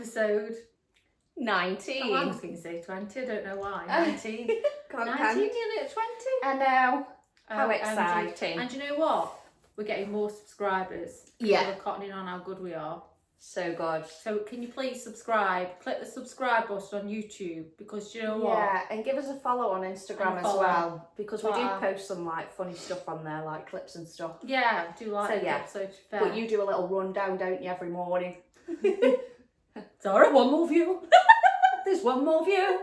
Episode 19. Oh, I was going to say 20, I don't know why. 19. 19, nearly at 20. I know. How OMG. exciting. And you know what? We're getting more subscribers. Yeah. We're cottoning on how good we are. So good. So can you please subscribe? Click the subscribe button on YouTube, because you know what? Yeah, and give us a follow on Instagram as well, because we do post some like funny stuff on there, like clips and stuff. Yeah, I do like so, the yeah. episode. But you do a little rundown, don't you, every morning? Zara, one more view. There's one more view.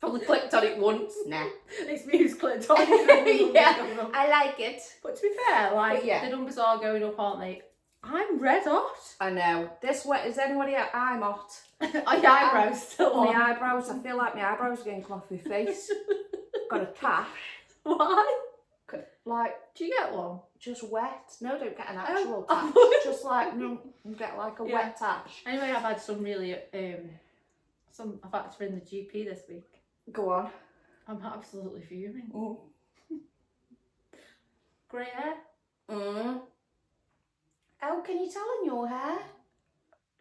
Probably clicked on it once. Nah. It's me who's clicked on it. Yeah, I like it. But to be fair, like, the numbers are going up, aren't they? I'm red hot. I know. This wet. Is anybody else? I'm hot. Are your eyebrows still on? My eyebrows. I feel like my eyebrows are going to come off my face. Got a tash. Why? Like, do you get one? Just wet. No, don't get an actual tash. Just like, no, get like a wet tash. Anyway, I've had some really, I've had to ring the GP this week. Go on. I'm absolutely fuming. Mm. Grey hair. How can you tell in your hair?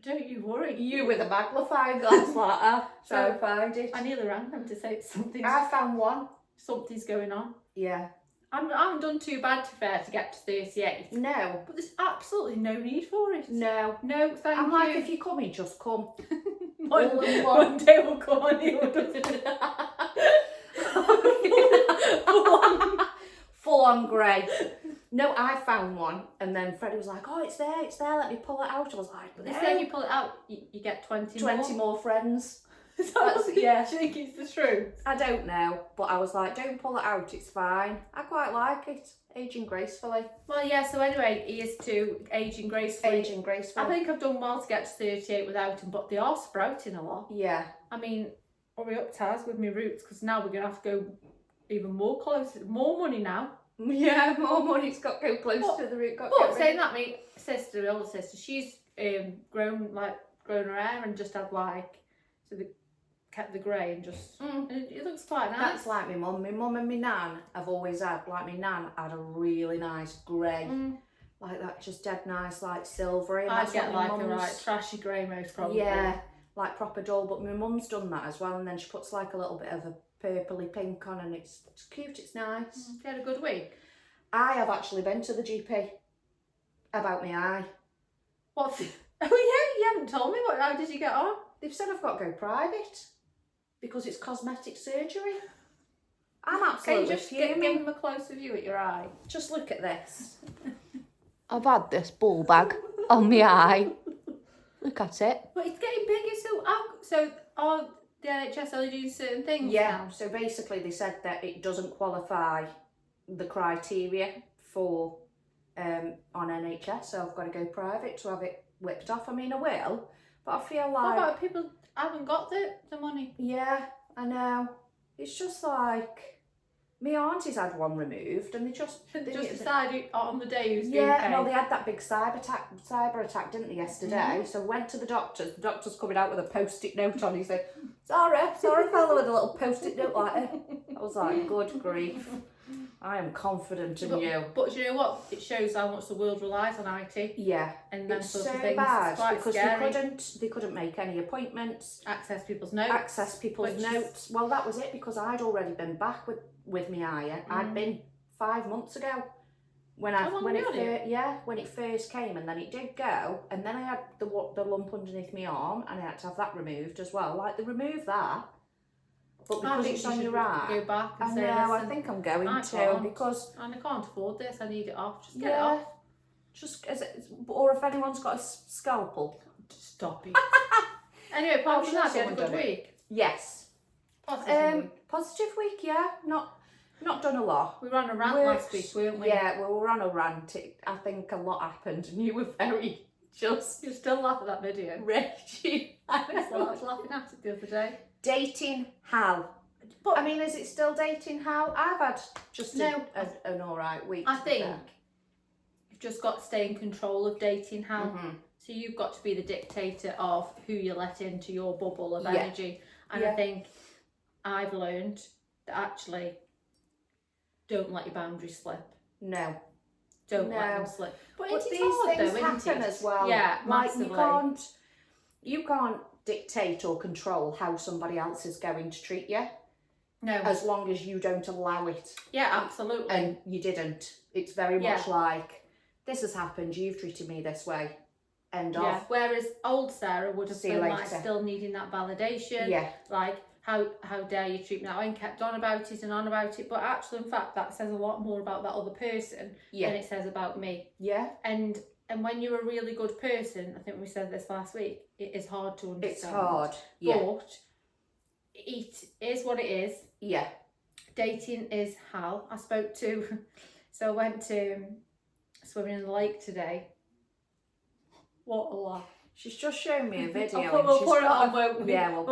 Don't you worry. You with a magnifying glass like that. So I found it. I nearly rang them to say something. I found one. Something's going on. Yeah. I haven't done too bad, to be fair, to get to 38. No. But there's absolutely no need for it. No. No, thank you. I'm like, if you're coming, just come. One day we'll come on here. Full on grey. No, I found one, and then Freddie was like, "Oh, it's there, let me pull it out." I was like, "But they say if you pull it out, you get 20 more friends." Yeah. Do you think it's the truth? I don't know, but I was like, "Don't pull it out, it's fine." I quite like it, aging gracefully. Well, yeah. So anyway, he is to aging gracefully. Aging gracefully. I think I've done well to get to 38 without him, but they are sprouting a lot. Yeah. I mean, hurry up, Taz, with my roots, because now we're gonna have to go even more close. More money now. Yeah, more money's got to go close to the root. But saying that, my sister, my older sister, she's grown her hair and just had like, so they kept the grey and just, and it looks quite nice. That's like my mum. My mum and my nan have always had, like my nan had a really nice grey. Like that, just dead nice, like silvery. And I'd get like a right trashy grey most probably. Yeah, like proper dull, but my mum's done that as well, and then she puts like a little bit of a purpley pink on, and it's cute, it's nice. You had a good week? I have actually been to the GP about my eye. What? Oh yeah, you haven't told me. How did you get on? They've said I've got to go private because it's cosmetic surgery. I'm absolutely Can you just give them a closer view at your eye? Just look at this. I've had this ball bag on my eye. Look at it. But it's getting bigger, so are the NHS only doing certain things now? So basically they said that it doesn't qualify the criteria for on NHS, so I've got to go private to have it whipped off. I mean, I will, but I feel like... What about people haven't got the money? Yeah, I know. It's just like... My aunties had one removed and they just decided on the day who's going to pay. Well, they had that big cyber attack, didn't they, yesterday? So went to the doctor's. The doctor's coming out with a post-it note on. He said, sorry fella, with a little post-it note like that. I was like, good grief. I am confident in you. But you know what? It shows how much the world relies on IT. Yeah. And then it's sort so of things. bad it's quite because scary. they couldn't make any appointments. Access people's notes. Well, that was it, because I'd already been back with my eye. I'd been 5 months ago when it first came, and then it did go, and then I had the lump underneath my arm, and I had to have that removed as well. Like, they removed that, but because it's on your eye, go back and say, I think I'm going to, because I can't afford this. I need it off. Just get it off. Just or if anyone's got a scalpel, stop it. Anyway, apart from that, you had a good week. Yes. Positive week, yeah. Not done a lot. We were on a rant last week, weren't we? Yeah, we were on a rant. I think a lot happened, and you were very just... You still laugh at that video. Raging. I was laughing at it the other day. Dating Hal. But I mean, is it still dating Hal? I've had just an alright week. I think you've just got to stay in control of dating Hal. So you've got to be the dictator of who you let into your bubble of energy. And I think I've learned that actually don't let your boundaries slip. No. Don't let them slip. But these things happen as well. Yeah, like massively. you can't... you can't dictate or control how somebody else is going to treat you. No. As long as you don't allow it. Yeah, absolutely. And you didn't. It's very much like, this has happened, you've treated me this way. End of. Whereas old Sarah would have been like still needing that validation. Yeah. Like, how dare you treat me that way, and kept on about it and on about it. But actually, in fact, that says a lot more about that other person than it says about me. Yeah. And when you're a really good person, I think we said this last week, it is hard to understand. It's hard. Yeah. But it is what it is. Yeah. Dating is hell. So I went to swimming in the lake today. What a laugh. She's just shown me a video. We'll put it on. We'll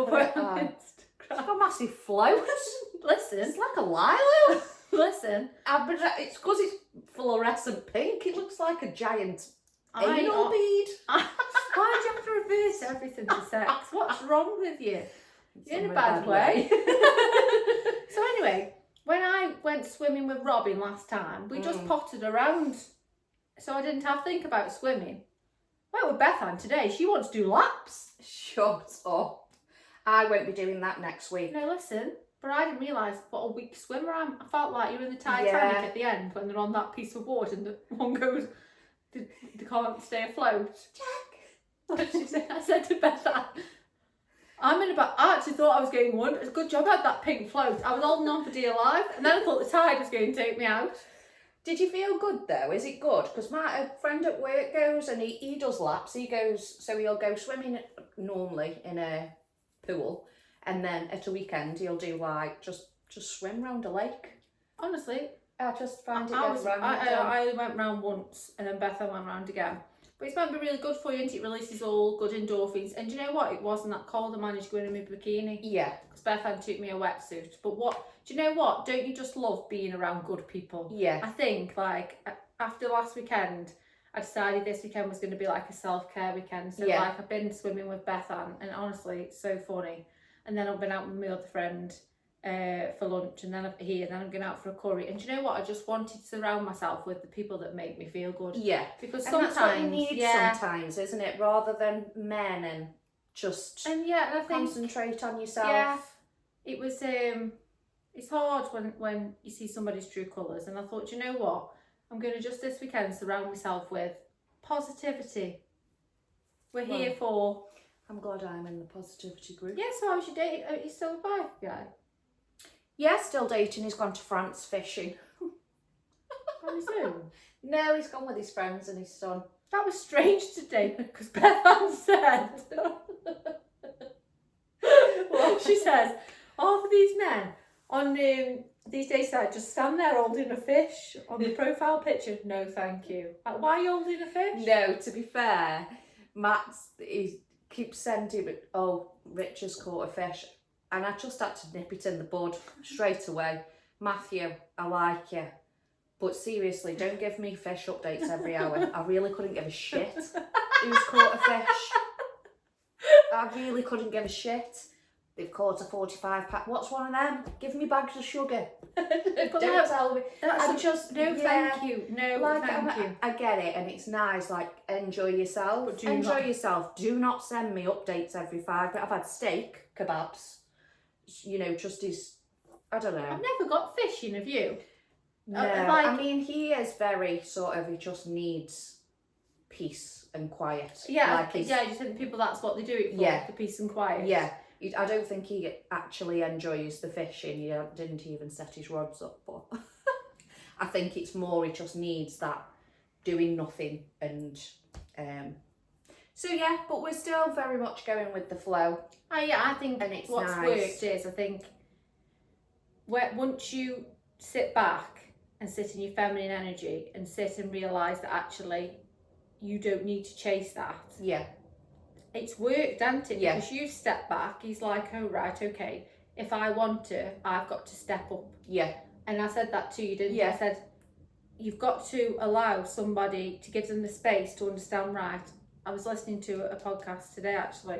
put it on. Instagram. She's got a massive float. Listen. It's like a lilo. Listen. It's because it's fluorescent pink. It looks like a giant anal bead. Why do you have to reverse everything to sex? What's wrong with you? You're in a bad way. So anyway, when I went swimming with Robin last time, we just pottered around. So I didn't have to think about swimming. Well, with Bethan today, she wants to do laps. Shut up. I won't be doing that next week. No, listen. But I didn't realise what a weak swimmer I am. I felt like you're in the Titanic at the end when they're on that piece of wood and the one goes, they can't stay afloat. Jack. What did she say? I said to Bethan, I actually thought I was getting one. It's a good job I had that pink float. I was holding on for dear life, and then I thought the tide was going to take me out. Did you feel good though? Is it good? Because my friend at work goes and he does laps. He'll go swimming normally in a pool, and then at a weekend he'll do like just swim round a lake. Honestly, I just find it I only went round once, and then Bethan went round again. But it's meant to be really good for you, and it releases all good endorphins. And do you know what? It wasn't that cold. I managed to go in my bikini. Yeah. Because Bethan took me a wetsuit. But do you know what? Don't you just love being around good people? Yeah. I think, like, after last weekend, I decided this weekend was going to be like a self-care weekend. So, like, I've been swimming with Bethan, and honestly, it's so funny. And then I've been out with my other friend for lunch, and then I'm going out for a curry. And do you know what? I just wanted to surround myself with the people that make me feel good. Yeah. Because sometimes that's what you need sometimes, isn't it? Rather than men and just I think, concentrate on yourself. Yeah. It was it's hard when you see somebody's true colours, and I thought, do you know what? I'm going to just this weekend surround myself with positivity. We're here for. I'm glad I'm in the positivity group. Yeah, so how's your date? Are you still a guy? Yeah, still dating. He's gone to France fishing. On his own? No, he's gone with his friends and his son. That was strange today because Bethan said. Well, she says, half of these men on these days I just stand there holding a fish on the profile picture. No, thank you. Why are you holding a fish? No, to be fair, he keeps sending it. Oh, Rich has caught a fish. And I just had to nip it in the bud straight away. Matthew, I like you. But seriously, don't give me fish updates every hour. I really couldn't give a shit who's caught a fish. I really couldn't give a shit. They've caught a 45 pack. What's one of them? Give me bags of sugar. Don't tell me. Thank you. No, thank you. I get it, and it's nice. Like, enjoy yourself. But enjoy yourself. Do not send me updates every 5 minutes. I've had steak, kebabs. Just his. I don't know. I've never got fishing of you. No, I mean, he is very sort of. He just needs peace and quiet. Yeah, you think people that's what they do it for. Yeah, the peace and quiet. Yeah. I don't think he actually enjoys the fishing. He didn't even set his rods up, but I think it's more he just needs that doing nothing. And but we're still very much going with the flow. I think and it's what's nice. Worked is, I think, once you sit back and sit in your feminine energy and sit and realise that actually you don't need to chase that. Yeah. It's worked, hasn't it? Yeah. Because you step back, he's like, oh, right, okay. If I want to, I've got to step up. Yeah. And I said that to you, didn't I? I said, you've got to allow somebody to give them the space to understand, right. I was listening to a podcast today, actually,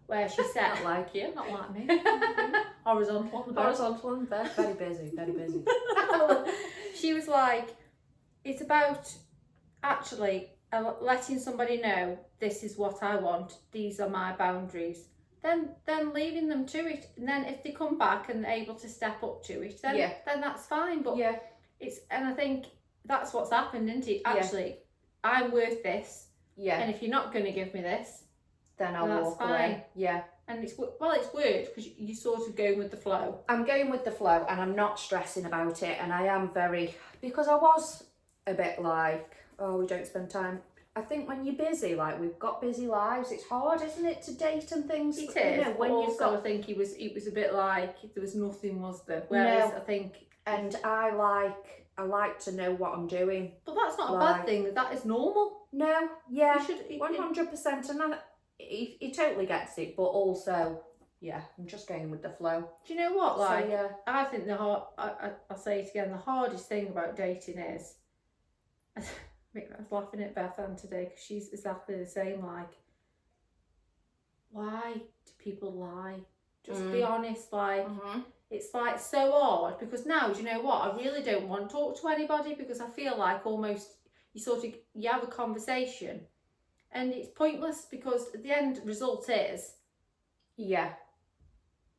where she said... Not like you. Not like me. Horizontal on the bed. Very busy, very busy. She was like, it's about actually letting somebody know this is what I want, these are my boundaries, then leaving them to it. And then if they come back and they're able to step up to it, then that's fine. But and I think that's what's happened, isn't it? Actually, I'm worth this. Yeah. And if you're not going to give me this, then I'll walk away. Yeah. And it's worked because you're sort of going with the flow. I'm going with the flow and I'm not stressing about it. And I am because I was a bit like, oh, we don't spend time. I think when you're busy, like we've got busy lives, it's hard, isn't it, to date and things? It is. You know, when you've got, I think it was a bit like there was nothing, was there? Whereas I think, and I like to know what I'm doing. But that's not a bad thing. That is normal. No, yeah, 100%, and he totally gets it. But also, I'm just going with the flow. Do you know what? Like, I think I'll say it again. The hardest thing about dating is. I was laughing at Beth Ann today because she's exactly the same. Like, why do people lie? Just be honest. Like, it's like so hard because now, do you know what? I really don't want to talk to anybody because I feel like almost you have a conversation and it's pointless because the end result is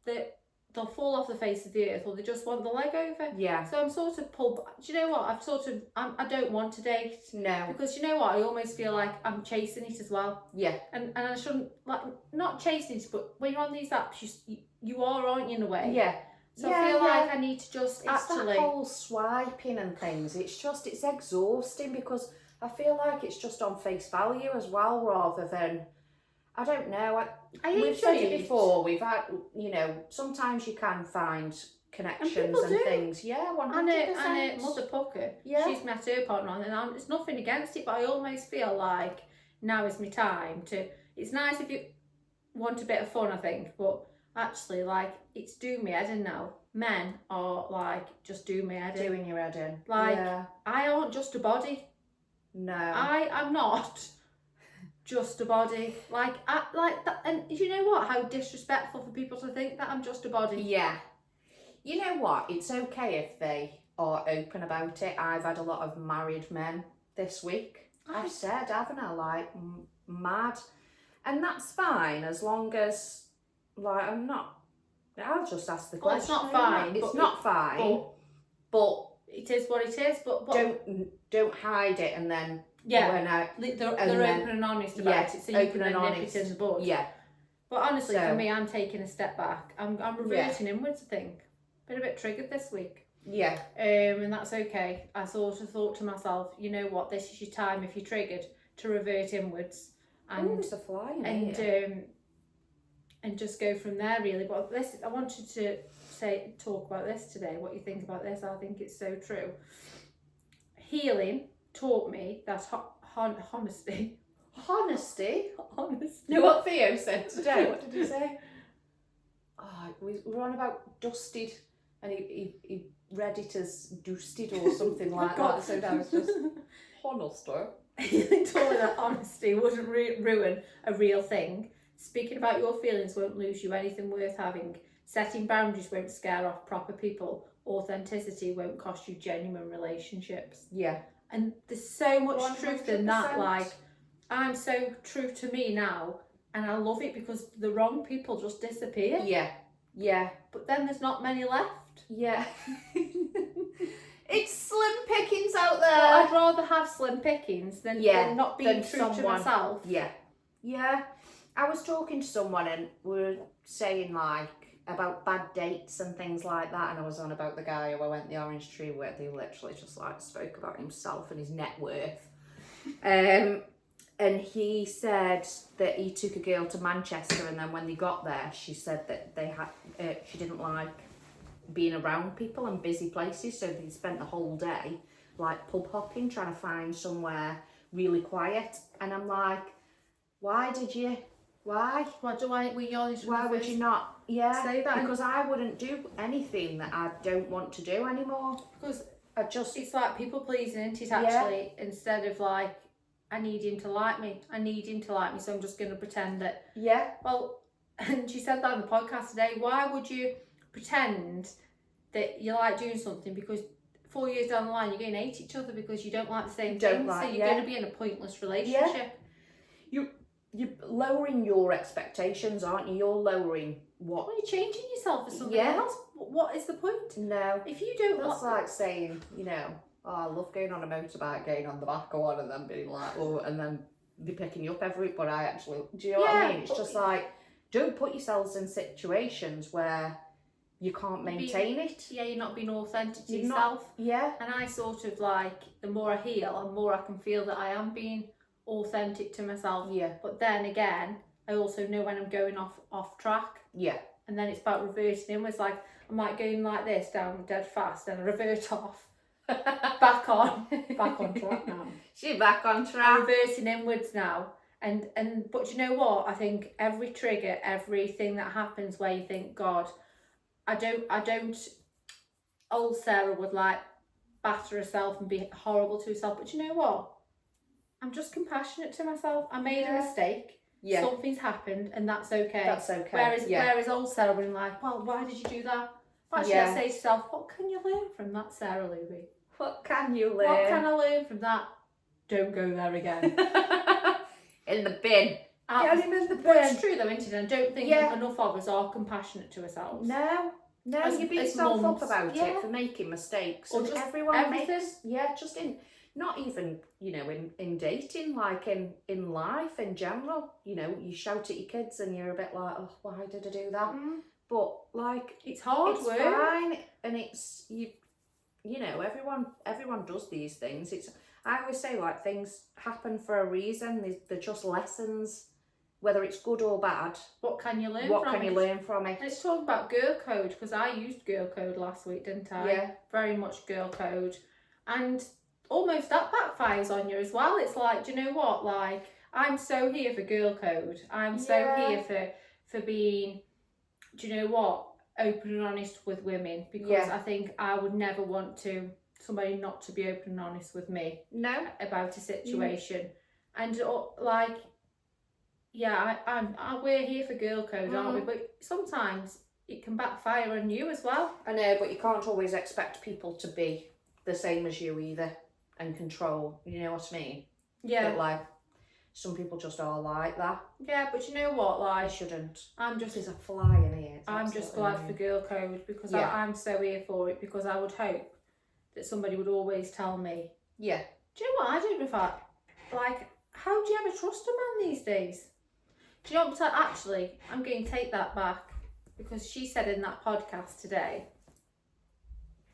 that they'll fall off the face of the earth or they just want the leg over. Yeah. So I'm sort of pulled. Do you know what? I don't want to date. No. Because you know what? I almost feel like I'm chasing it as well. Yeah. And I shouldn't, like, not chasing it, but when you're on these apps, you are, aren't you, in a way? Yeah. So I feel like I need to just it's that whole swiping and things. It's exhausting because I feel like it's just on face value as well rather than. I don't know. We've said it before. We've had, sometimes you can find connections and things. Yeah, 100%. And Mother Pucker, she's met her partner, and it's nothing against it, but I almost feel like now is my time to. It's nice if you want a bit of fun, I think, but actually, like, it's doing me head in now. Men are like just doing me head in. Doing your head in. Like, I aren't just a body. No, I am not. Just a body, like that, and you know what? How disrespectful for people to think that I'm just a body. Yeah, you know what? It's okay if they are open about it. I've had a lot of married men this week. I've said, haven't I? Like mad, and that's fine as long as like I'm not. I'll just ask the question. It's not fine. It's not fine, but it is what it is. But don't hide it and then. Yeah, they're open and honest about it, so you can then nip it in the bud. Yeah, but honestly, for me, I'm taking a step back. I'm reverting inwards. I think been a bit triggered this week. Yeah, and that's okay. I sort of thought to myself, you know what, this is your time if you're triggered to revert inwards and it's a fly and just go from there really. But I wanted to talk about this today. What you think about this? I think it's so true. Healing taught me that honesty. Honesty? You know what Theo said today? What did he say? Oh, we were on about dusted and he read it as dusted or something like that. So now it's just honesty. He told me that honesty wouldn't ruin a real thing. Speaking about your feelings won't lose you anything worth having. Setting boundaries won't scare off proper people. Authenticity won't cost you genuine relationships. Yeah. And there's so much 100%. Truth in that. Like, I'm so true to me now, and I love it because the wrong people just disappear. Yeah, yeah. But then there's not many left. Yeah. It's slim pickings out there. But I'd rather have slim pickings than not being true to myself. Yeah, yeah. I was talking to someone and we were saying like about bad dates and things like that, and I was on about the guy who I went the orange tree with. He literally just like spoke about himself and his net worth. And he said that he took a girl to Manchester, and then when they got there, she said that they had she didn't like being around people and busy places, so they spent the whole day like pub hopping, trying to find somewhere really quiet. And I'm like, why did you? Why? Why would you not? Yeah, say that, because I wouldn't do anything that I don't want to do anymore. Because it's like people pleasing, isn't it? Actually, instead of like, I need him to like me. So I'm just going to pretend that. Yeah. Well, and she said that on the podcast today. Why would you pretend that you like doing something? Because 4 years down the line, you're going to hate each other because you don't like the same Don't things. like- so you're going to be in a pointless relationship. You're lowering your expectations, aren't you? You're lowering what... Well, you're changing yourself for somebody else. What is the point? No. If you don't... That's like saying, you know, oh, I love going on a motorbike, getting on the back of one and then being like, oh, and then they're picking you up every week, but I actually... Do you know what I mean? It's just like, don't put yourselves in situations where you can't maintain it. Yeah, you're not being authentic to You're yourself. Yeah. And I sort of like, the more I heal, the more I can feel that I am being authentic to myself. Yeah. But then again, I also know when I'm going off track. Yeah. And then it's about reversing inwards. Like, I'm like going like this down dead fast and I revert off. Back on track now. She's back on I'm track. reversing inwards now. But you know what? I think every trigger, everything that happens where you think, God, I don't old Sarah would like batter herself and be horrible to herself, but you know what? I'm just compassionate to myself. I made a mistake. Yeah. Something's happened and that's okay. That's okay. Whereas old Sarah would be like, well, why did you do that? Actually, I say to yourself, what can you learn from that, Sarah Louie? What can you learn? What can I learn from that? Don't go there again. In the bin. Get him in the bin. But it's true though, isn't it? I don't think Yeah. enough of us are compassionate to ourselves. No, you beat yourself mums. up about Yeah. it for making mistakes. Or And just everyone everything. makes, just in, not even, you know, in dating, like in life in general, you know, you shout at your kids and you're a bit like, oh, why did I do that? But like, It's hard it's work. fine, and it's, you know, everyone does these things. I always say, like, things happen for a reason. They're just lessons, whether it's good or bad. What can you learn What from can you it? learn from it? Let's talk about girl code, because I used girl code last week, didn't I? Yeah. Very much girl code. And almost that backfires on you as well. It's like, do you know what? Like, I'm so here for girl code. I'm so here for being, do you know what? Open and honest with women. Because I think I would never want somebody not to be open and honest with me. No. About a situation. And like, we're here for girl code, aren't we? But sometimes it can backfire on you as well. I know, but you can't always expect people to be the same as you either and control. You know what I mean? Yeah. But like, some people just are like that. Yeah, but you know what? Like, I shouldn't. There's a fly in here. I'm just glad for girl code because I'm so here for it, because I would hope that somebody would always tell me. Yeah. Do you know what I don't know if like, how do you ever trust a man these days? Do you know what actually, I'm going to take that back, because she said in that podcast today,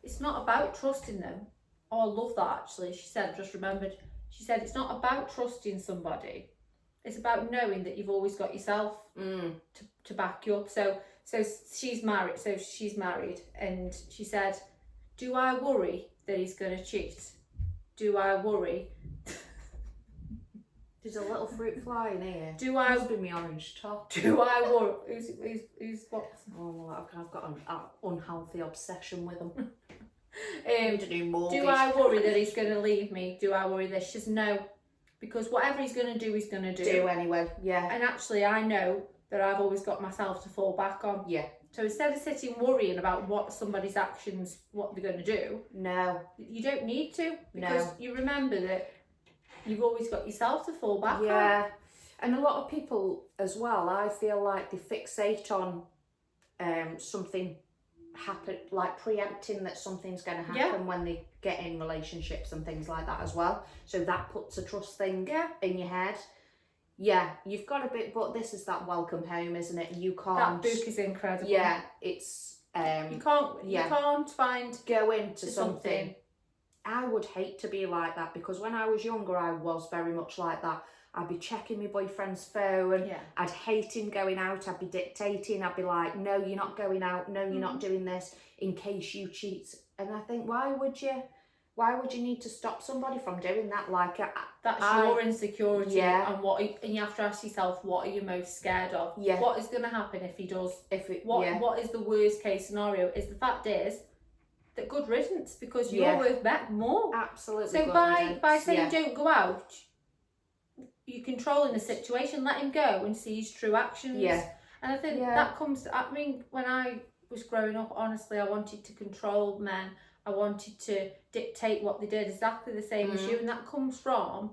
it's not about trusting them. Oh, I love that actually. She said, just remembered, she said, it's not about trusting somebody. It's about knowing that you've always got yourself to back you up. So she's married, and she said, do I worry that he's going to cheat? Do I worry? There's a little fruit fly in here. Do I? Must be my orange top. Do I worry? Who's what? Oh, well, I've got an unhealthy obsession with them. Do I worry that he's going to leave me? Do I worry this? She says no, because whatever he's going to do, he's going to do. Do anyway, yeah. And actually, I know that I've always got myself to fall back on. Yeah. So instead of sitting worrying about what somebody's actions, what they're going to do, no, you don't need to, because you remember that you've always got yourself to fall back on. Yeah, and a lot of people as well, I feel like they fixate on something happen, like preempting that something's going to happen when they get in relationships and things like that as well. So that puts a trust thing in your head. Yeah, you've got a bit, but this is that welcome home, isn't it? You can't. That book is incredible. Yeah, it's you can't find go into something. I would hate to be like that, because when I was younger, I was very much like that. I'd be checking my boyfriend's phone. Yeah. I'd hate him going out. I'd be dictating. I'd be like, no, you're not going out. No, you're not doing this in case you cheat. And I think, why would you need to stop somebody from doing that? Like, that's your insecurity. Yeah. And you have to ask yourself, what are you most scared of? Yeah. What is going to happen if he does? What is the worst case scenario? The fact is that good riddance, because you're worth more. Absolutely. So by saying don't go out, you're controlling the situation. Let him go and see his true actions. Yeah. And I think that comes. I mean, when I was growing up, honestly, I wanted to control men. I wanted to dictate what they did, exactly the same as you. And that comes from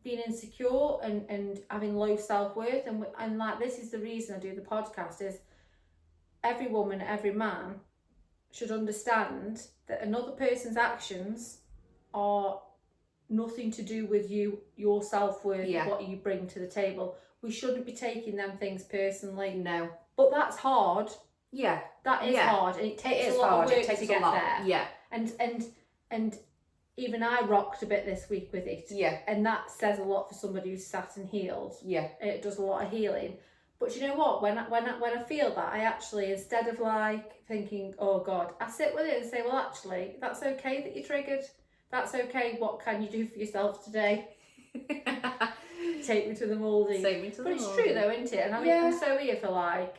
being insecure and having low self-worth. And like, this is the reason I do the podcast, is every woman, every man should understand that another person's actions are nothing to do with you, your self-worth, what you bring to the table. We shouldn't be taking them things personally. No. But that's hard. Yeah. That is hard. And it takes a lot of work to get there. Yeah. And even I rocked a bit this week with it. Yeah. And that says a lot for somebody who's sat and healed. Yeah. It does a lot of healing. But you know what? When I feel that, I actually, instead of like thinking, oh God, I sit with it and say, well, actually, that's okay that you're triggered. That's okay. What can you do for yourself today? Take me to the mouldy. But it's true though, isn't it? And I mean, I'm so here for like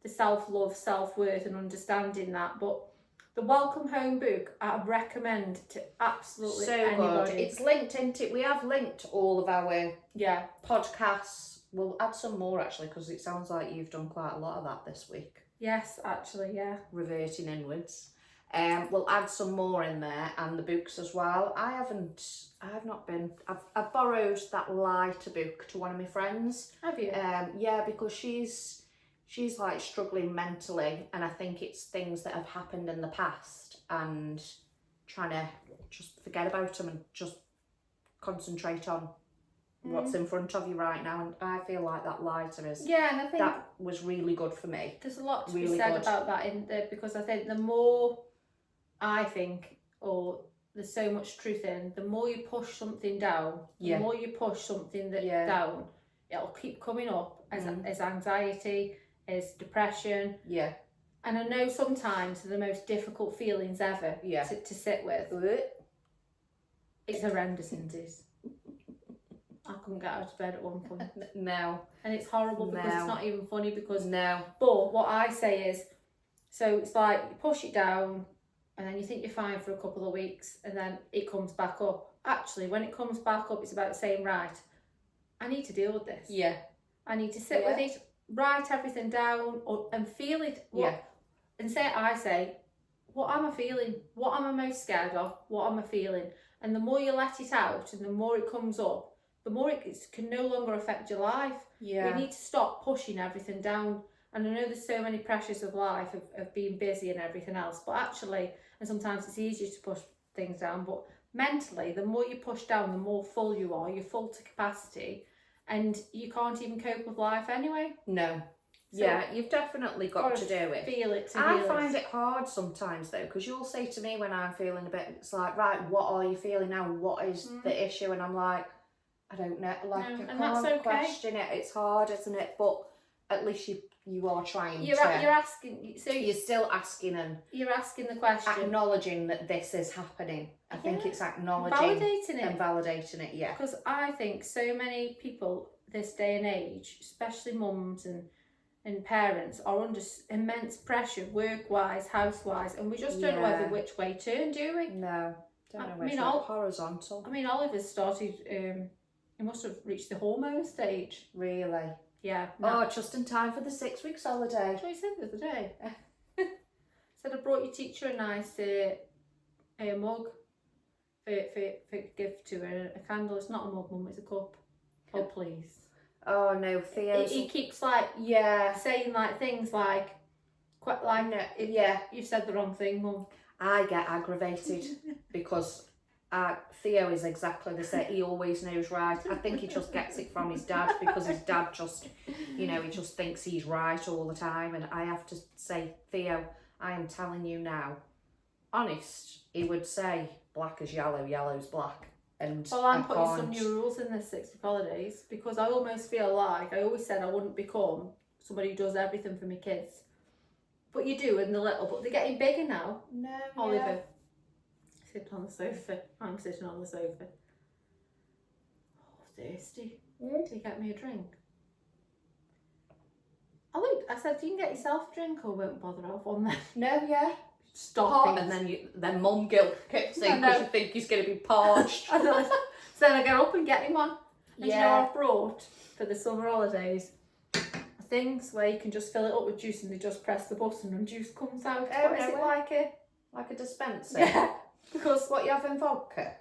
the self-love, self-worth and understanding that. But the Welcome Home book, I recommend to absolutely anybody. Good. It's linked into it. We have linked all of our podcasts. We'll add some more actually, because it sounds like you've done quite a lot of that this week. Yes, actually, yeah. Reverting inwards. We'll add some more in there, and the books as well. I've borrowed that lighter book to one of my friends. Have you? Yeah, because she's like struggling mentally, and I think it's things that have happened in the past, and trying to just forget about them and just concentrate on what's in front of you right now. And I feel like that lighter is, and I think that was really good for me. There's a lot to really be said good about that in there, because I think the more there's so much truth in, the more you push something down, the more you push something down, it'll keep coming up as anxiety, as depression. Yeah. And I know sometimes they're the most difficult feelings ever to sit with. It's horrendous, isn't it? I couldn't get out of bed at one point. No. And it's horrible because it's not even funny because... No. But what I say is, so it's like you push it down and then you think you're fine for a couple of weeks and then it comes back up. Actually, when it comes back up, it's about saying, right, I need to deal with this. Yeah. I need to sit with it, write everything down and feel it. And I say, what am I feeling? What am I most scared of? What am I feeling? And the more you let it out and the more it comes up, the more it can no longer affect your life. Yeah. We need to stop pushing everything down. And I know there's so many pressures of life, of being busy and everything else, but actually, and sometimes it's easier to push things down, but mentally, the more you push down, the more full you are. You're full to capacity and you can't even cope with life anyway. No. So you've definitely got to do it. Feel it. I find it hard sometimes though, because you'll say to me when I'm feeling a bit, it's like, right, what are you feeling now? What is the issue? And I'm like, I don't know, like I can't question it. It's hard, isn't it? But at least you are trying to. You're asking, so you're still asking, and you're asking the question, acknowledging that this is happening. I think it's acknowledging, validating it. Yeah. Because I think so many people this day and age, especially mums and parents, are under immense pressure, work-wise, house-wise, and we just don't know every which way turn, do we? No, don't know which way. Horizontal. I mean, Oliver's started. He must have reached the hormone stage. Really? Yeah. Oh, just in time for the 6 weeks holiday. That's what he said the other day. Said I brought your teacher a nice mug for gift to her, a candle. It's not a mug, Mum, it's a cup. Oh, please. Oh no, Theo. He keeps like saying like things like quite like you've said the wrong thing, Mum. I get aggravated because Theo is exactly the same. He always knows right. I think he just gets it from his dad because his dad just, he just thinks he's right all the time. And I have to say, Theo, I am telling you now, honest, he would say black is yellow, yellow's black. And well, I'm putting some new rules in this 6 week holidays because I almost feel like I always said I wouldn't become somebody who does everything for my kids. But you do in the little, but they're getting bigger now. No, Oliver. Sitting on the sofa. I'm sitting on the sofa. Oh, thirsty. Did you get me a drink? I said, you can get yourself a drink or won't bother off on that. No, Stop. And then mum guilt kicks in because you think he's going to be parched. So then I get up and get him one. And you know what I brought for the summer holidays? Things where you can just fill it up with juice and they just press the button and juice comes out. What is it like Like a dispenser? Yeah. Because What, you having vodka?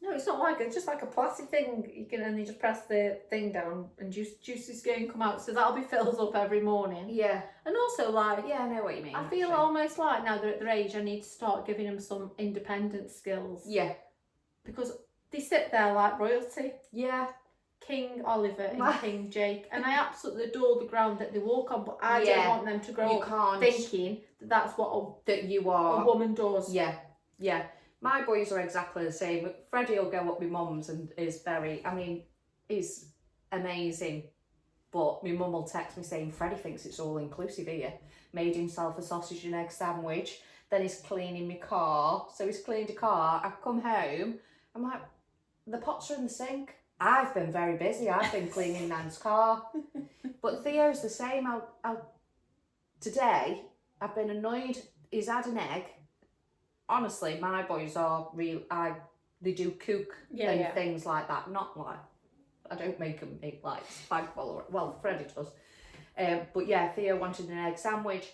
no, it's not like it's just like a plastic thing. You can only just press the thing down and juice is going to come out. So that'll be filled up every morning. Yeah. And also like, Yeah, I know what you mean. I feel actually. almost like now they're at their age, I need to start giving them some independent skills. Yeah. Because they sit there like royalty. Yeah. King Oliver and King Jake. And I absolutely adore the ground that they walk on, but I don't want them to grow up thinking that that's what a woman does. Yeah. Yeah. My boys are exactly the same. Freddie will go up with mum's and is he's amazing. But my mum will text me saying, Freddie thinks it's all inclusive here. Made himself a sausage and egg sandwich. Then he's cleaning my car. So he's cleaned the car. I come home. I'm like, the pots are in the sink. I've been very busy. I've been cleaning Nan's car. But Theo's the same. Today, I've been annoyed. He's had an egg. Honestly, my boys are real. They do cook and things like that. Not like, I don't make them make like spag bol or, well, Freddie does. But yeah, Theo wanted an egg sandwich.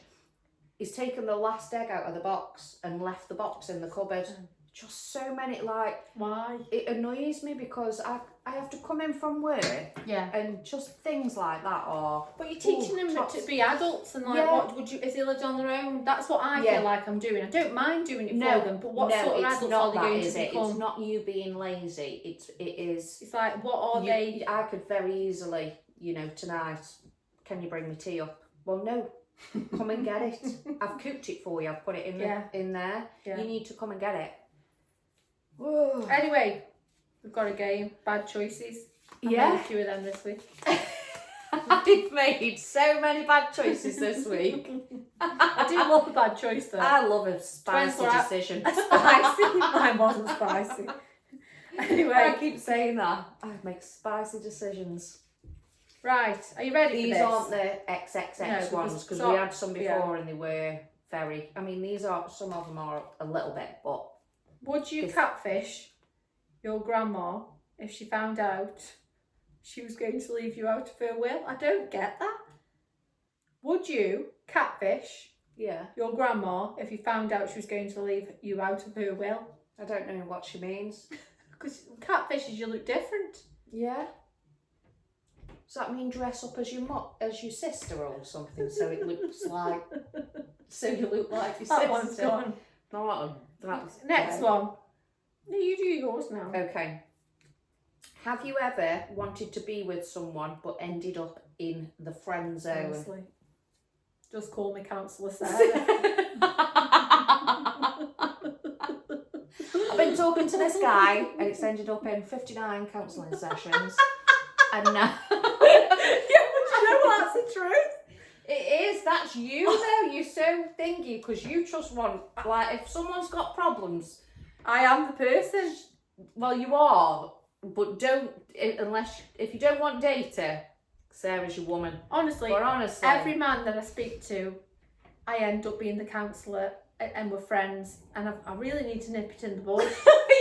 He's taken the last egg out of the box and left the box in the cupboard. Just so many, like... Why? It annoys me because I have to come in from work. Yeah. And just things like that are... But you're teaching them to be adults and like, what would you... If they lived on their own, that's what I feel like I'm doing. I don't mind doing it for them, but what sort of adults are they going to become? It's not you being lazy. It is... It's like, what are they... I could very easily, tonight, can you bring me tea up? Well, no. Come and get it. I've cooked it for you. I've put it in there. Yeah. You need to come and get it. Whoa. Anyway, we've got a game, bad choices. I made a few of them this week. I've made so many bad choices this week. I do love a bad choice though. I love a spicy decision. Spicy? Mine wasn't spicy. Anyway. I keep saying that. I make spicy decisions. Right, are you ready for this? These aren't the XXX ones because we had some before and they were very... some of them are a little bit, but... Would you catfish your grandma if she found out she was going to leave you out of her will? I don't get that. Would you catfish your grandma if you found out she was going to leave you out of her will? I don't know what she means. Because catfishes, you look different. Yeah. Does that mean dress up as your sister or something so it looks like... so you look like your sister? That one's gone. Next one. No, you do yours now. Okay. Have you ever wanted to be with someone but ended up in the friend zone? Honestly. Just call me Counsellor Sarah. I've been talking to this guy and it's ended up in 59 counselling sessions. And now... Yeah, but you know that's the truth. It is, that's you though, you're so thingy because you just want, like, if someone's got problems... I am the person. Well, you are, but don't, if you don't want data, Sarah's your woman. Honestly, honestly, every man that I speak to, I end up being the counsellor and we're friends and I really need to nip it in the bud.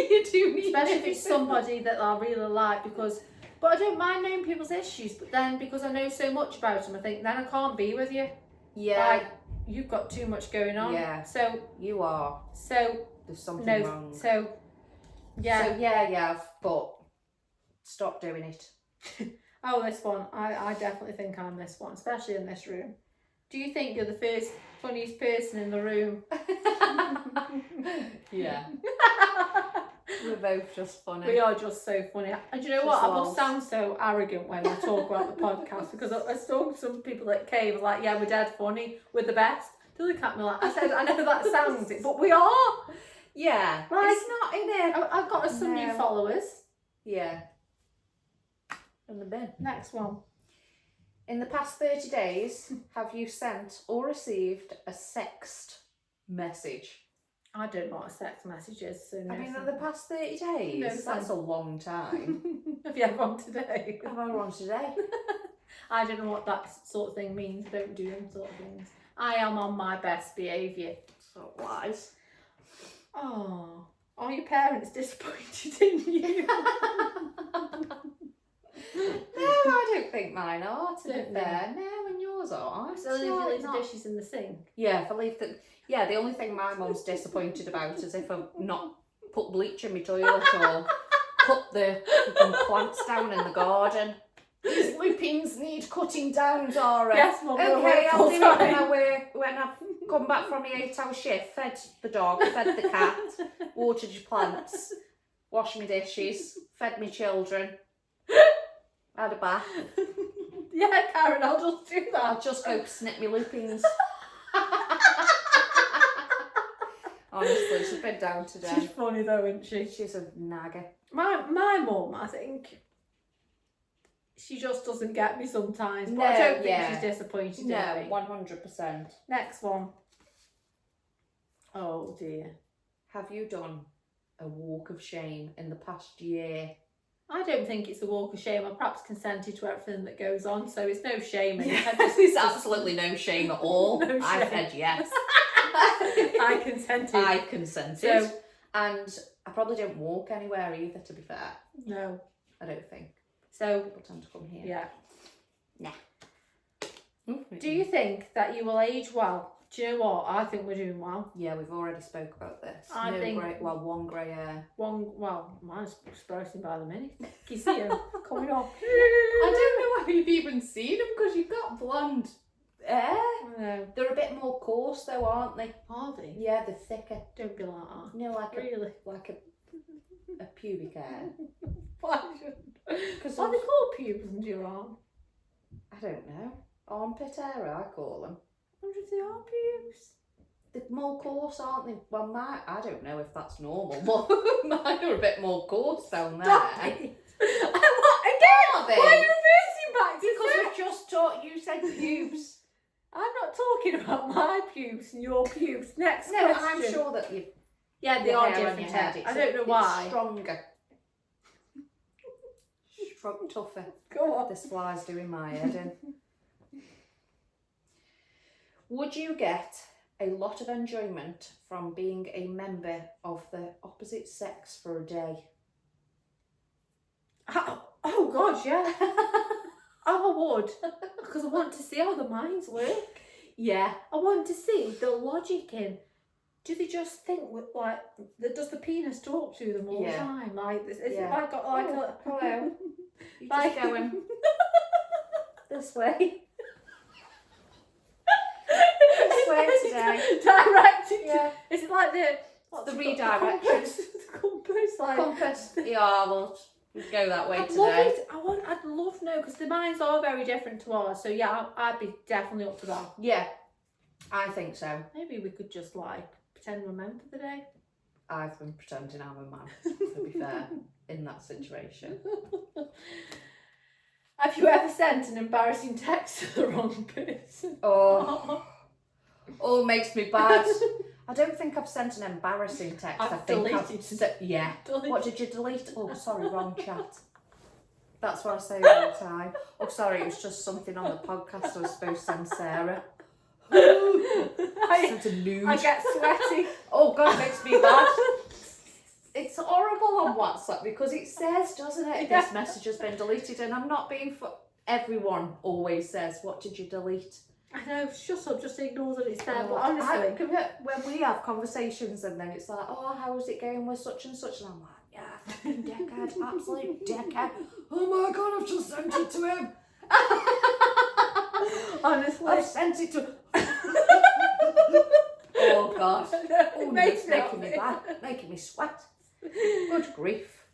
You do need Especially if it's somebody that I really like because... But I don't mind knowing people's issues, but then because I know so much about them, I think then I can't be with you. Yeah. Like, you've got too much going on. Yeah. So... You are. So... There's something wrong. So, yeah. So, yeah, but stop doing it. Oh, this one. I definitely think I'm this one, especially in this room. Do you think you're the funniest person in the room? Yeah. We're both just funny. We are just so funny. And do you know what? I must sound so arrogant when I talk about the podcast because I talk to some people at Cave like, yeah, we're dead funny. We're the best. They look at me like, I said, I know that sounds it, but we are. Yeah. Like, it's not in it. I've got some new followers. Yeah. In the bin. Next one. In the past 30 days, have you sent or received a sext message? I don't know what a sex message is. So no, in the past 30 days? No, that's a long time. Have you had one today? I've had one today. I don't know what that sort of thing means. I don't do them sort of things. I am on my best behaviour. So wise. Oh, are your parents disappointed in you? No, I don't think mine are, to be fair. No, and yours are. So if you leave the dishes in the sink. Yeah, if I leave the... Yeah, the only thing my mum's disappointed about is if I've not put bleach in my toilet or cut the plants down in the garden. These lupins need cutting down, Zara. Yes, Mum. Okay, I'll do it when I've come back from my 8-hour shift, fed the dog, fed the cat, watered your plants, washed my dishes, fed my children, had a bath. Yeah, Karen, I'll just do that. I'll just go snip my lupins. Honestly, she's been down today. She's funny though, isn't she? She's a nagger. My mum, I think, she just doesn't get me sometimes. But No, I don't think yeah. she's disappointed No, in me. 100%. Next one. Oh dear. Have you done a walk of shame in the past year? I don't think it's a walk of shame. I perhaps consented to everything that goes on, so it's no shame. Yeah. There's absolutely no shame at all. No I shame. said yes. I consented. I consented. So, and I probably don't walk anywhere either, to be fair. no. I don't think. So, People tend to come here. yeah. Nah. Do you think that you will age well? Do you know what? I think we're doing well. Yeah, we've already spoke about this. I think- one grey hair. Mine's sprouting by the minute. Can you see him coming up? I don't know how you've even seen them because you've got blonde hair. I know. They're a bit more coarse though, aren't they? Are they? Yeah, they're thicker. Don't be like that. No, like Really? a pubic hair. Why should? Because Are they called pubes under your arm? I don't know. Armpit hair, I call them. I wonder if they are pubes. They're more coarse, aren't they? Well, I don't know if that's normal, but mine are a bit more coarse down there. Stop it. What? Again? Are they? Why are you reversing back to Because Sarah? we just taught you said pubes. I'm not talking about my pubes and your pubes. Next No, question. I'm sure that you. Yeah, they your are hair on different. your head, I don't know why. It's stronger. Tougher. Go on. This fly's doing my head in. Would you get a lot of enjoyment from being a member of the opposite sex for a day? Oh gosh, yeah. I would, because I want to see how the minds work. Yeah. I want to see the logic in. Do they just think like does the penis talk to them all the time? Like is it like got like a hello? You're like just going this way. This way today. Directed. Yeah. Is it like the redirection? The compass, like Compass. Yeah, we'll go that way I'd today. love it. I'd love to know because the minds are very different to ours. So yeah, I'd be definitely up to that. Yeah, I think so. Maybe we could just like pretend we're men for the day. I've been pretending I'm a man, to be fair, in that situation. Have you ever sent an embarrassing text to the wrong person? Oh, makes me bad. I don't think I've sent an embarrassing text. I've I think deleted. yeah. Deleted. What did you delete? Oh, sorry, wrong chat. That's what I say all the time. Oh, sorry, it was just something on the podcast I was supposed to send Sarah. Sent a nude. I get sweaty. Oh God, it makes me bad. It's horrible on WhatsApp because it says, doesn't it? Yeah. This message has been deleted, and I'm not being. Everyone always says, "What did you delete?" I know, shut up, just ignore that it's there. Oh, But honestly, when we have conversations and then it's like, "Oh, how's it going with such and such?" and I'm like, "Yeah, fucking dickhead, absolute dickhead." Oh my God, I've just sent it to him. honestly, I've sent it to. Oh God. it Oh, makes it's me making me bad, making me sweat. Good grief.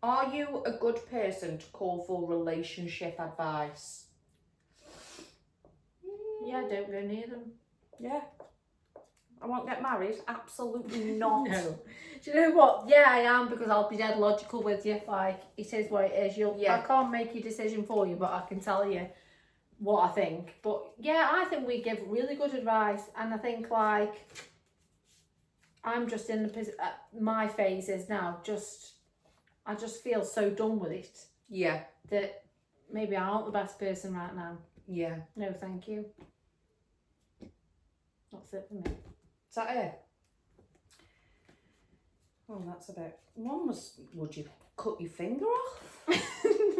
Are you a good person to call for relationship advice? Yeah, don't go near them. Yeah. I won't get married. Absolutely not. No. Do you know what? Yeah, I am, because I'll be dead logical with you. Like, it is what it is. I can't make your decision for you, but I can tell you what I think. But yeah, I think we give really good advice, and I think like I'm just in my phase is now I just feel so done with it. Yeah. That maybe I aren't the best person right now. Yeah. No, thank you. That's it for me. Is that it? Well, that's about. One was, would you cut your finger off?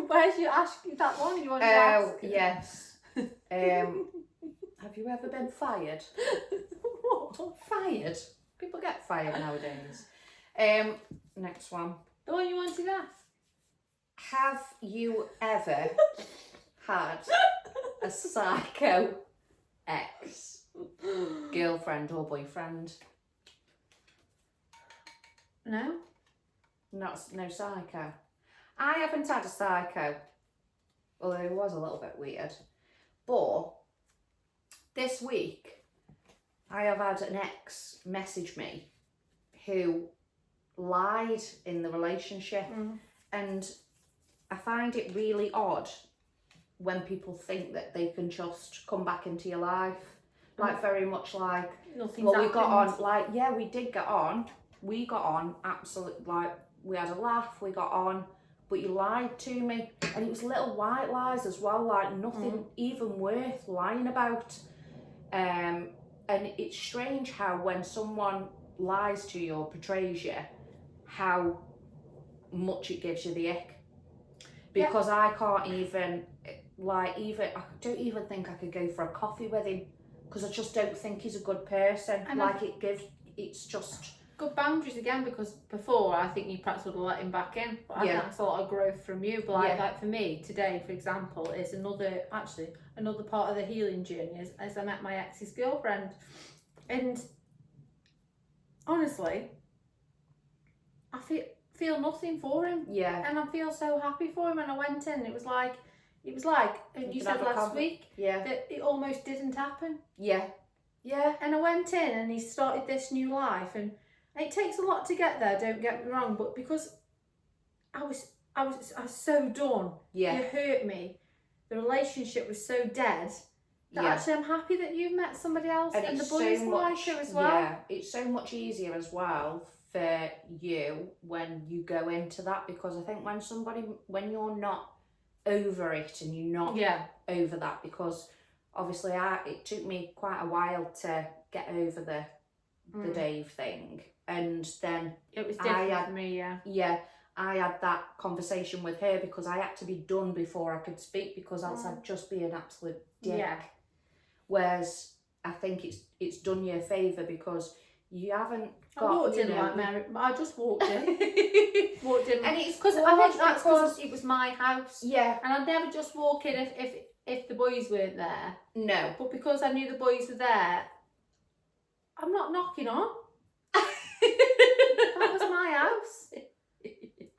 Where's you ask that one? You want to ask? Yes. Have you ever been fired? What? Fired? People get fired nowadays. Next one. The one you wanted to ask. Have you ever had a psycho ex, girlfriend or boyfriend? No. No psycho. I haven't had a psycho, although it was a little bit weird. But this week, I have had an ex message me who lied in the relationship, and I find it really odd when people think that they can just come back into your life. Like, very much like, Nothing's well, we got happened. on, like, yeah, we did get on. We got on, absolutely, like, we had a laugh, we got on, but you lied to me. And it was little white lies as well, like nothing even worth lying about. And it's strange how when someone lies to you or betrays you, how much it gives you the ick. Because I can't even, I don't even think I could go for a coffee with him, because I just don't think he's a good person. And like, it's just... Good boundaries again, because before I think you perhaps would have let him back in, but I think that's a lot of growth from you. But like for me today, for example, is another part of the healing journey as I met my ex's girlfriend, and honestly, I feel nothing for him. Yeah. And I feel so happy for him. And I went in. It was like, and you said last week that it almost didn't happen. Yeah. Yeah. And I went in, and he started this new life, and it takes a lot to get there, don't get me wrong, but because I was so done. Yeah. You hurt me. The relationship was so dead that actually I'm happy that you've met somebody else, and the boys like her as well. Yeah, it's so much easier as well for you when you go into that, because I think when you're not over it and you're not over that, because obviously it took me quite a while to get over the Dave thing. And then it was different for me, I had that conversation with her because I had to be done before I could speak, because else I'd just be an absolute dick. Yeah. Whereas I think it's done you a favour, because you haven't got... I walked in like Mary. I just walked in. And it's because I think that's because it was my house. Yeah. And I'd never just walk in if the boys weren't there. No. But because I knew the boys were there, I'm not knocking on. That was my house.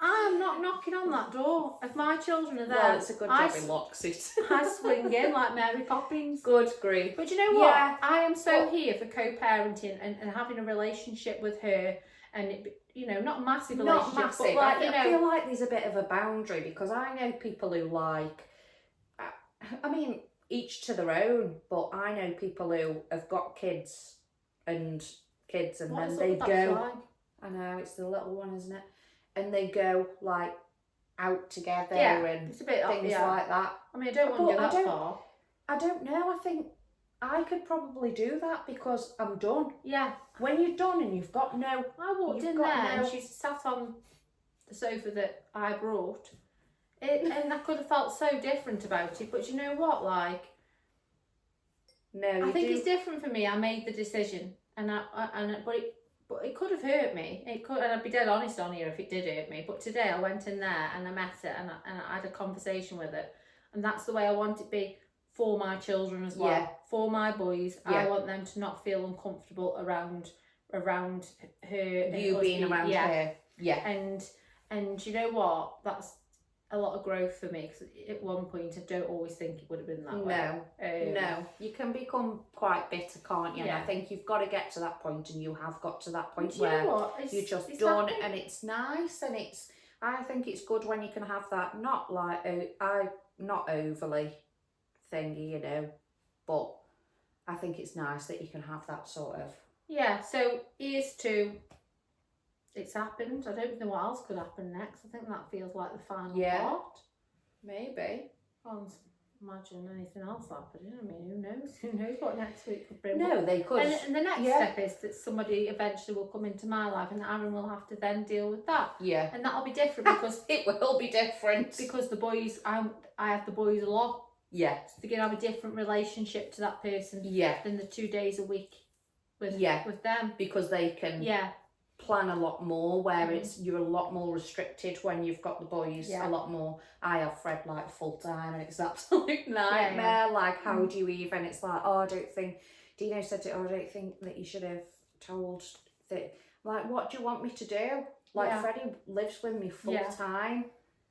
I'm not knocking on that door. If my children are there, well, it's a good job he locks it. I swing in like Mary Poppins. Good grief. But you know what? Yeah. I am so here for co-parenting and having a relationship with her, and not a massive relationship. Not massive. But like, I feel like there's a bit of a boundary, because I know people who like, I mean, each to their own, but I know people who have got kids, and then they go. Fly? I know, it's the little one, isn't it? And they go like out together and it's a bit things like that. I mean, I don't want to go that far. I don't know. I think I could probably do that because I'm done. Yeah. When you're done and you've got no... I walked in there and she sat on the sofa that I brought. And I could have felt so different about it. But you know what? Like... No, I think it's different for me. I made the decision. But it could have hurt me. It could, and I'd be dead honest on here if it did hurt me. But today I went in there and I met it, and I had a conversation with it, and that's the way I want it to be for my children as well. Yeah. For my boys, I want them to not feel uncomfortable around her. You being around her. Yeah. And you know what? That's a lot of growth for me, because at one point I don't always think it would have been that way. No, you can become quite bitter, can't you? Yeah. And I think you've got to get to that point, and you have got to that point where you're just done, happy. And it's nice, and I think it's good when you can have that, not like not overly thingy, but I think it's nice that you can have that sort of. Yeah. So here's to. It's happened. I don't know what else could happen next. I think that feels like the final part. Maybe. Can't imagine anything else happening. I mean, who knows? Who knows what next week could bring? No, they could. And the next step is that somebody eventually will come into my life, and Aaron will have to then deal with that. Yeah. And that'll be different because it will be different, because the boys, I have the boys a lot Yeah. So they're going to have a different relationship to that person than the 2 days a week with them. Because they can plan a lot more, where you're a lot more restricted when you've got the boys a lot more. I have Fred like full time and it's an absolute nightmare. Like, how do you even, it's like, oh, I don't think, Dino said to, oh, I don't think that you should have told that, like, what do you want me to do? Like, Freddie lives with me full time.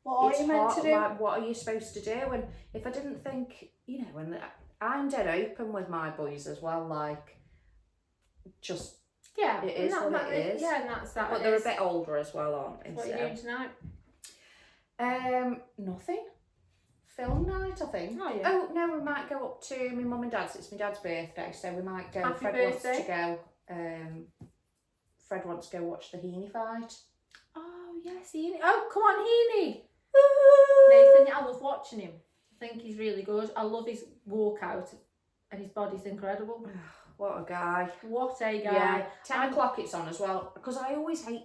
What are you meant to do? Like, what are you supposed to do? And if I didn't think, you know, and I'm dead open with my boys as well, like, just, it is what it is. Yeah, and that's that. But they're a bit older as well, aren't they? What are you doing tonight? Nothing. Film night, I think. Oh, yeah. Oh, no, we might go up to my mum and dad's. It's my dad's birthday, so we might go. Happy Fred birthday. wants to go. Fred wants to go watch the Heaney fight. Oh, yes, Heaney. Oh, come on, Heaney. Nathan, I love watching him. I think he's really good. I love his walkout, and his body's incredible. What a guy. What a guy. Yeah, 10 o'clock it's on as well. Because I always hate...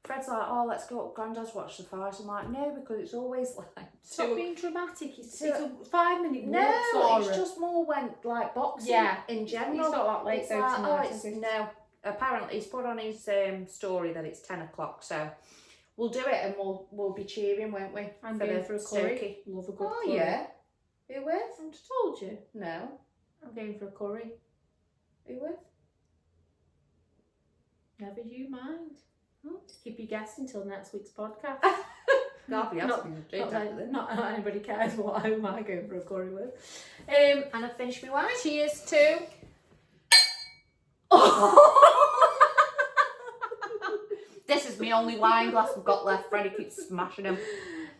Fred's like, oh, let's go up, Grandad's watch the fight. I'm like, no, because it's always like... Stop being dramatic. It's a 5-minute walk. No, it's just more when, like, boxing in general. He's not that late though tonight. No, apparently he's put on his story that it's 10 o'clock, so... We'll do it and we'll be cheering, won't we? I'm going for a curry. Love a good curry. Oh, yeah. Who with? I just told you. No. I'm going for a curry. Who with? Never you mind. Keep your guess until next week's podcast. Not anybody cares who am I going for a curry with. And I've finished my wine. Cheers to... This is my only wine glass I've got left. Freddie keeps smashing them.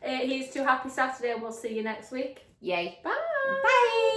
Here's to Happy Saturday and we'll see you next week. Yay. Bye. Bye.